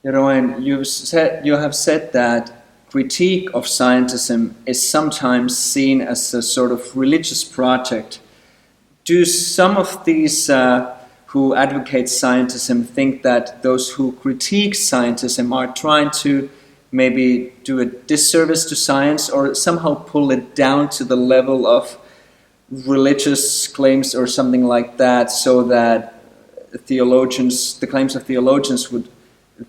Jeroen, you have said that critique of scientism is sometimes seen as a sort of religious project. Do some of these who advocate scientism think that those who critique scientism are trying to maybe do a disservice to science or somehow pull it down to the level of religious claims or something like that, so that the claims of theologians would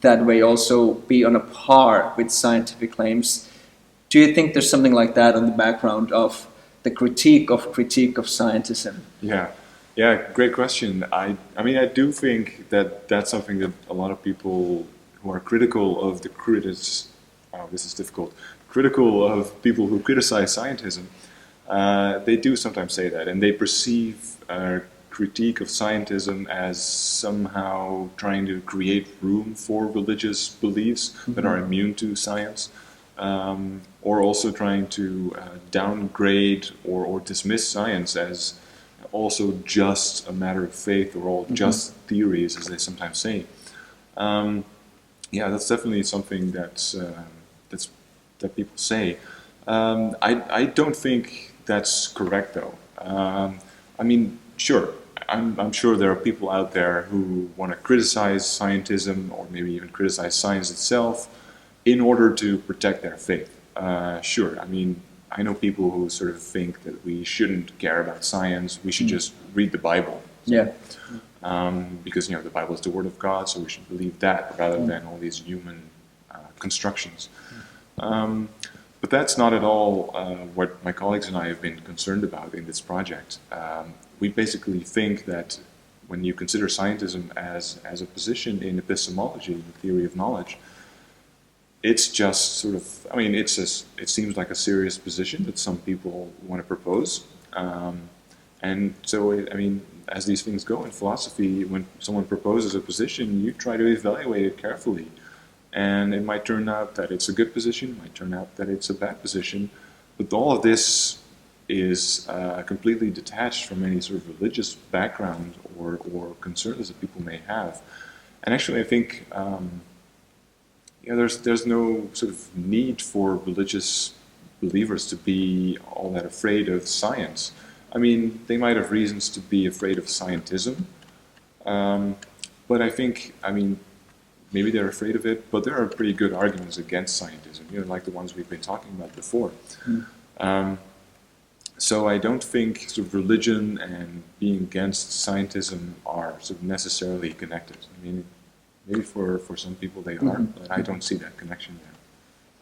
that way also be on a par with scientific claims? Do you think there's something like that on the background of the critique of scientism? Yeah, great question. I mean, I do think that that's something that a lot of people who are critical of the this is difficult, critical of people who criticize scientism, they do sometimes say that, and they perceive critique of scientism as somehow trying to create room for religious beliefs that are immune to science, or also trying to downgrade or dismiss science as also just a matter of faith or all just theories, as they sometimes say. Yeah, that's definitely something that people say. I don't think that's correct, though. I mean, sure, I'm sure there are people out there who want to criticize scientism or maybe even criticize science itself in order to protect their faith. Sure, I mean, I know people who sort of think that we shouldn't care about science, we should just read the Bible. Yeah. Because, the Bible is the Word of God, so we should believe that rather than all these human constructions. But that's not at all what my colleagues and I have been concerned about in this project. We basically think that when you consider scientism as a position in epistemology, the theory of knowledge, it's just sort of, I mean, it seems like a serious position that some people want to propose. And so, I mean, as these things go in philosophy, when someone proposes a position, you try to evaluate it carefully. And it might turn out that it's a good position, it might turn out that it's a bad position, but all of this is completely detached from any sort of religious background or concerns that people may have. And actually, I think there's no sort of need for religious believers to be all that afraid of science. I mean, they might have reasons to be afraid of scientism, but I think, I mean, maybe they're afraid of it, but there are pretty good arguments against scientism, like the ones we've been talking about before. So I don't think sort of religion and being against scientism are sort of necessarily connected. I mean, maybe for some people they are, but I don't see that connection yet.